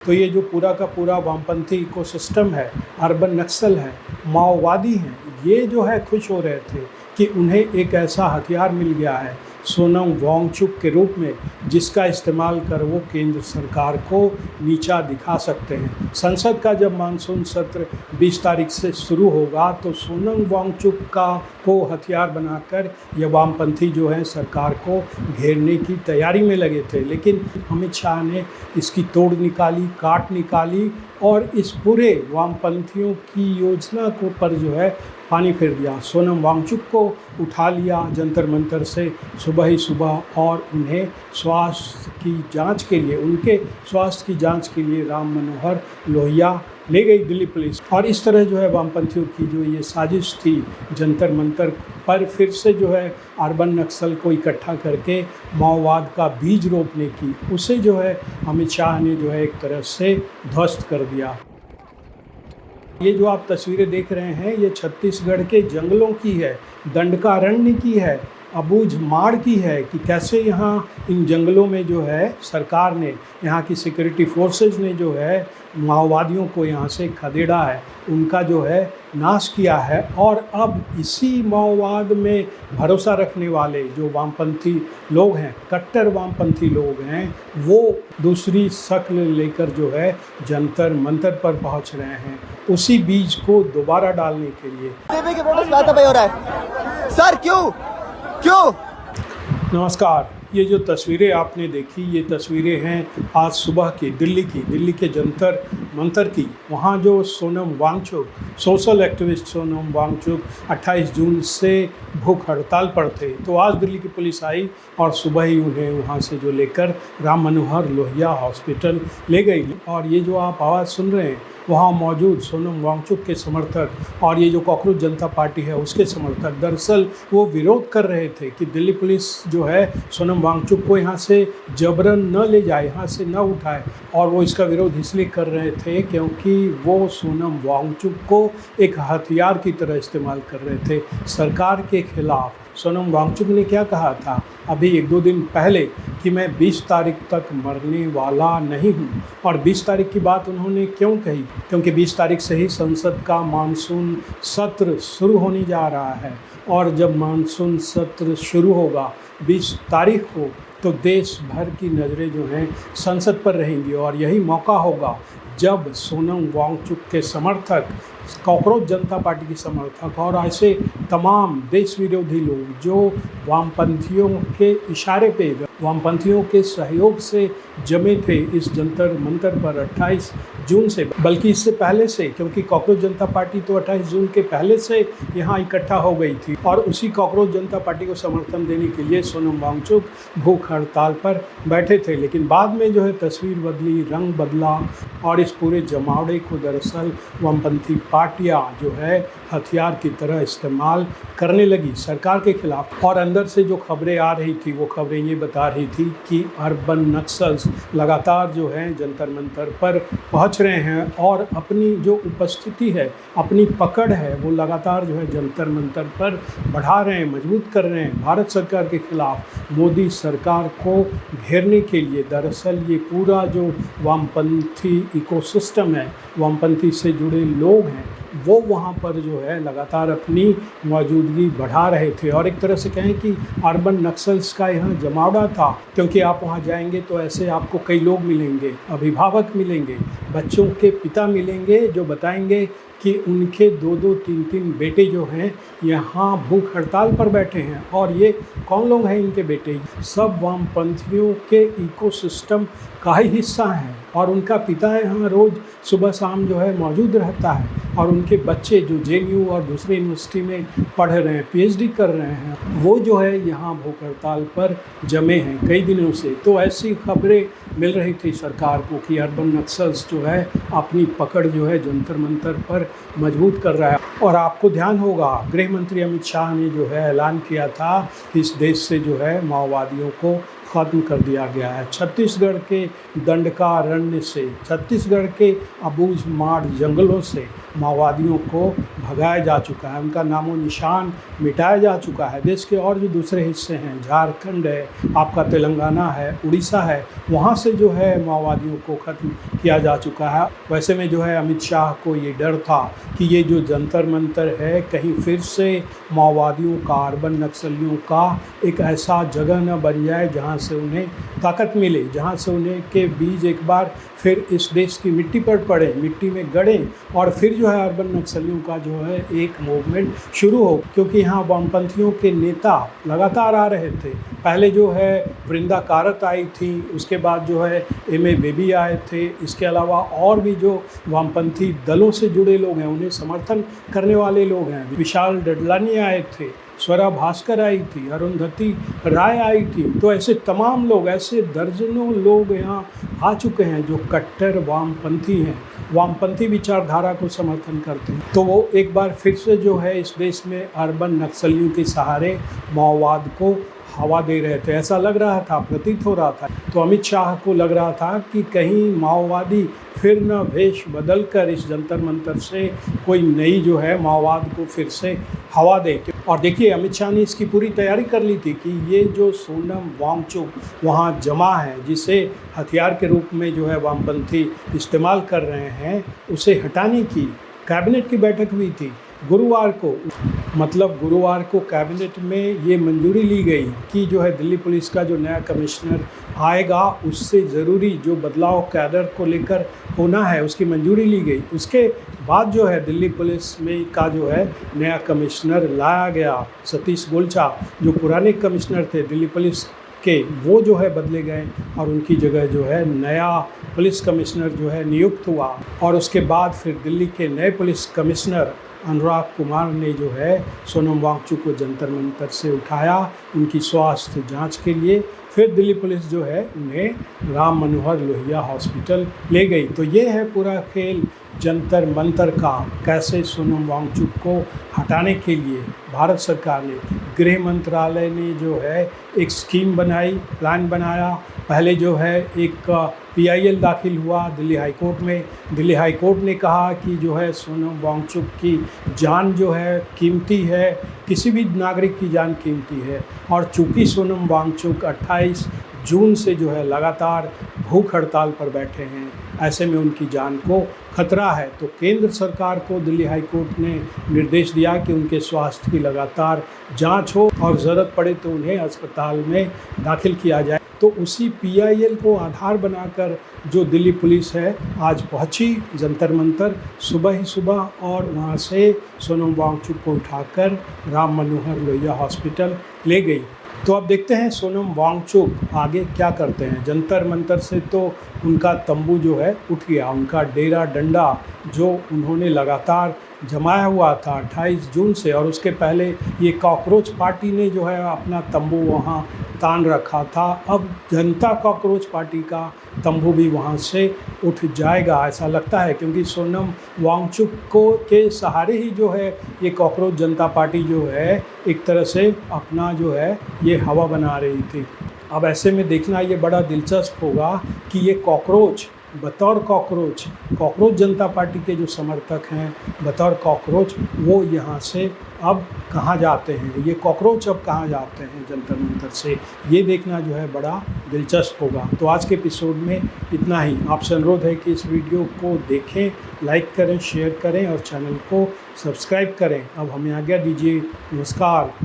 तो ये जो पूरा का पूरा वामपंथी इकोसिस्टम है, अर्बन नक्सल है, माओवादी हैं, ये जो है खुश हो रहे थे कि उन्हें एक ऐसा हथियार मिल गया है सोनम वांगचुक के रूप में, जिसका इस्तेमाल कर वो केंद्र सरकार को नीचा दिखा सकते हैं। संसद का जब मानसून सत्र 20 तारीख से शुरू होगा तो सोनम वांगचुक को हथियार बनाकर ये वामपंथी जो है सरकार को घेरने की तैयारी में लगे थे, लेकिन अमित शाह ने इसकी तोड़ निकाली, काट निकाली और इस पूरे वामपंथियों की योजना को पर जो है पानी फेर दिया। सोनम वांगचुक को उठा लिया जंतर मंतर से सुबह ही सुबह और उन्हें स्वास्थ्य की जांच के लिए, उनके स्वास्थ्य की जांच के लिए राम मनोहर लोहिया ले गई दिल्ली पुलिस। और इस तरह जो है वामपंथियों की जो ये साजिश थी जंतर मंतर पर फिर से जो है अर्बन नक्सल को इकट्ठा करके माओवाद का बीज रोपने की, उसे जो है अमित शाह ने जो है एक तरह से ध्वस्त कर दिया। ये जो आप तस्वीरें देख रहे हैं ये छत्तीसगढ़ के जंगलों की है, दंडकारण्य की है, अबूझमाड़ की है कि कैसे यहाँ इन जंगलों में जो है सरकार ने, यहाँ की सिक्योरिटी फोर्सेस ने जो है माओवादियों को यहाँ से खदेड़ा है, उनका जो है नाश किया है। और अब इसी माओवाद में भरोसा रखने वाले जो वामपंथी लोग हैं, कट्टर वामपंथी लोग हैं, वो दूसरी शक्ल लेकर जो है जंतर मंतर पर पहुँच रहे हैं उसी बीज को दोबारा डालने के लिए। सर क्यों? नमस्कार, ये जो तस्वीरें आपने देखी ये तस्वीरें हैं आज सुबह की दिल्ली के जंतर मंतर की। वहाँ जो सोनम वांगचुक, सोशल एक्टिविस्ट सोनम वांगचुक 28 जून से भूख हड़ताल पर थे, तो आज दिल्ली की पुलिस आई और सुबह ही उन्हें वहाँ से जो लेकर राम मनोहर लोहिया हॉस्पिटल ले गई। और ये जो आप आवाज़ सुन रहे हैं वहाँ मौजूद सोनम वांगचुक के समर्थक और ये जो कॉकरोच जनता पार्टी है उसके समर्थक दरअसल वो विरोध कर रहे थे कि दिल्ली पुलिस जो है सोनम वांगचुक को यहाँ से जबरन न ले जाए, यहाँ से न उठाए। और वो इसका विरोध इसलिए कर रहे थे क्योंकि वो सोनम वांगचुक को एक हथियार की तरह इस्तेमाल कर रहे थे सरकार के खिलाफ। सोनम वांगचुक ने क्या कहा था अभी 1-2 दिन पहले कि मैं 20 तारीख तक मरने वाला नहीं हूँ। और 20 तारीख की बात उन्होंने क्यों कही? क्योंकि 20 तारीख से ही संसद का मानसून सत्र शुरू होने जा रहा है और जब मानसून सत्र शुरू होगा 20 तारीख को तो देश भर की नज़रें जो हैं संसद पर रहेंगी और यही मौका होगा जब सोनम वांगचुक के समर्थक, कॉकरोच जनता पार्टी के समर्थक और ऐसे तमाम देश विरोधी लोग जो वामपंथियों के इशारे पे, वामपंथियों के सहयोग से जमे थे इस जंतर मंतर पर 28 जून से, बल्कि इससे पहले से, क्योंकि कॉकरोच जनता पार्टी तो 28 जून के पहले से यहाँ इकट्ठा हो गई थी और उसी कॉकरोच जनता पार्टी को समर्थन देने के लिए सोनम वांगचुक भूख हड़ताल पर बैठे थे। लेकिन बाद में जो है तस्वीर बदली, रंग बदला और इस पूरे जमावड़े को दरअसल वामपंथी पार्टियाँ जो है हथियार की तरह इस्तेमाल करने लगी सरकार के खिलाफ। और अंदर से जो खबरें आ रही थी वो खबरें ये बता रही थी कि अर्बन नक्सल्स लगातार जो है जंतर मंतर पर पहुंच रहे हैं और अपनी जो उपस्थिति है, अपनी पकड़ है, वो लगातार जो है जंतर मंतर पर बढ़ा रहे हैं, मजबूत कर रहे हैं भारत सरकार के खिलाफ, मोदी सरकार को घेरने के लिए। दरअसल ये पूरा जो वामपंथी इकोसिस्टम है, वामपंथी से जुड़े लोग हैं, वो वहाँ पर जो है लगातार अपनी मौजूदगी बढ़ा रहे थे। और एक तरह से कहें कि अर्बन नक्सल्स का यहाँ जमावड़ा था, क्योंकि आप वहाँ जाएंगे तो ऐसे आपको कई लोग मिलेंगे, अभिभावक मिलेंगे, बच्चों के पिता मिलेंगे जो बताएंगे कि उनके 2-2, 3-3 बेटे जो हैं यहाँ भूख हड़ताल पर बैठे हैं। और ये कौन लोग हैं इनके बेटे? सब वामपंथियों के इकोसिस्टम का ही हिस्सा हैं और उनका पिता यहाँ रोज़ सुबह शाम जो है मौजूद रहता है और उनके बच्चे जो JNU और दूसरे यूनिवर्सिटी में पढ़ रहे हैं, PhD कर रहे हैं, वो जो है यहाँ भूख हड़ताल पर जमे हैं कई दिनों से। तो ऐसी खबरें मिल रही थी सरकार को कि अर्बन नक्सल्स जो है अपनी पकड़ जो है जंतर मंतर पर मजबूत कर रहा है। और आपको ध्यान होगा गृह मंत्री अमित शाह ने जो है ऐलान किया था कि इस देश से जो है माओवादियों को ख़त्म कर दिया गया है। छत्तीसगढ़ के दंडकारण्य से, छत्तीसगढ़ के अबूझमाड़ जंगलों से माओवादियों को भगाया जा चुका है, उनका नामो निशान मिटाया जा चुका है। देश के और जो दूसरे हिस्से हैं, झारखंड है, आपका तेलंगाना है, उड़ीसा है, वहाँ से जो है माओवादियों को ख़त्म किया जा चुका है। वैसे में जो है अमित शाह को ये डर था कि ये जो जंतर मंतर है कहीं फिर से माओवादियों का, अर्बन नक्सलियों का एक ऐसा जगह न बन जाए जहाँ से उन्हें ताकत मिले, जहाँ से उन्हें के बीज एक बार फिर इस देश की मिट्टी पर पड़े, मिट्टी में गड़े और फिर जो है अर्बन नक्सलियों का जो है एक मूवमेंट शुरू हो। क्योंकि यहाँ वामपंथियों के नेता लगातार आ रहे थे। पहले जो है वृंदा कारत आई थी, उसके बाद जो है M.A. बेबी आए थे, इसके अलावा और भी जो वामपंथी दलों से जुड़े लोग हैं, उन्हें समर्थन करने वाले लोग हैं। विशाल डडलानी आए थे, स्वरा भास्कर आई थी, अरुंधति राय आई थी। तो ऐसे तमाम लोग, ऐसे दर्जनों लोग यहाँ आ चुके हैं जो कट्टर वामपंथी हैं, वामपंथी विचारधारा को समर्थन करते हैं। तो वो एक बार फिर से जो है इस देश में अर्बन नक्सलियों के सहारे माओवाद को हवा दे रहे थे। ऐसा लग रहा था, प्रतीत हो रहा था। तो अमित शाह को लग रहा था कि कहीं माओवादी फिर न वेश बदल कर इस जंतर मंतर से कोई नई जो है माओवाद को फिर से हवा दे। और देखिए अमित शाह ने इसकी पूरी तैयारी कर ली थी कि ये जो सोनम वांगचुक वहाँ जमा है, जिसे हथियार के रूप में जो है वामपंथी इस्तेमाल कर रहे हैं, उसे हटाने की कैबिनेट की बैठक हुई थी गुरुवार को। मतलब गुरुवार को कैबिनेट में ये मंजूरी ली गई कि जो है दिल्ली पुलिस का जो नया कमिश्नर आएगा उससे ज़रूरी जो बदलाव कैडर को लेकर होना है, उसकी मंजूरी ली गई। उसके बाद जो है दिल्ली पुलिस में का जो है नया कमिश्नर लाया गया। सतीश गोलचा जो पुराने कमिश्नर थे दिल्ली पुलिस के, वो जो है बदले गए और उनकी जगह जो है नया पुलिस कमिश्नर जो है नियुक्त हुआ। और उसके बाद फिर दिल्ली के नए पुलिस कमिश्नर अनुराग कुमार ने जो है सोनम वांगचुक को जंतर मंतर से उठाया उनकी स्वास्थ्य जांच के लिए। फिर दिल्ली पुलिस जो है उन्हें राम मनोहर लोहिया हॉस्पिटल ले गई। तो ये है पूरा खेल जंतर मंतर का। कैसे सोनम वांगचुक को हटाने के लिए भारत सरकार ने, गृह मंत्रालय ने जो है एक स्कीम बनाई, प्लान बनाया। पहले जो है एक PIL दाखिल हुआ दिल्ली हाई कोर्ट में। दिल्ली हाई कोर्ट ने कहा कि जो है सोनम वांगचुक की जान जो है कीमती है, किसी भी नागरिक की जान कीमती है। और चूँकि सोनम वांगचुक 28 जून से जो है लगातार भूख हड़ताल पर बैठे हैं, ऐसे में उनकी जान को खतरा है। तो केंद्र सरकार को दिल्ली हाई कोर्ट ने निर्देश दिया कि उनके स्वास्थ्य की लगातार जांच हो और ज़रूरत पड़े तो उन्हें अस्पताल में दाखिल किया जाए। तो उसी PIL को आधार बनाकर जो दिल्ली पुलिस है आज पहुंची जंतर मंतर सुबह ही सुबह, और वहां से सोनम वांगचुक को उठाकर राम मनोहर लोहिया हॉस्पिटल ले गई। तो अब देखते हैं सोनम वांगचुक आगे क्या करते हैं। जंतर मंतर से तो उनका तंबू जो है उठ गया, उनका डेरा डंडा जो उन्होंने लगातार जमाया हुआ था 28 जून से, और उसके पहले ये कॉकरोच पार्टी ने जो है अपना तंबू वहाँ तान रखा था। अब जनता कॉकरोच पार्टी का तंबू भी वहाँ से उठ जाएगा ऐसा लगता है, क्योंकि सोनम वांगचुक को के सहारे ही जो है ये कॉकरोच जनता पार्टी जो है एक तरह से अपना जो है ये हवा बना रही थी। अब ऐसे में देखना ये बड़ा दिलचस्प होगा कि ये कॉकरोच बतौर कॉकरोच जनता पार्टी के जो समर्थक हैं बतौर कॉकरोच वो यहाँ से अब कहाँ जाते हैं, ये कॉकरोच अब कहाँ जाते हैं जंतर मंतर से, ये देखना जो है बड़ा दिलचस्प होगा। तो आज के एपिसोड में इतना ही। आपसे अनुरोध है कि इस वीडियो को देखें, लाइक करें, शेयर करें और चैनल को सब्सक्राइब करें। अब हमें आज्ञा दीजिए। नमस्कार।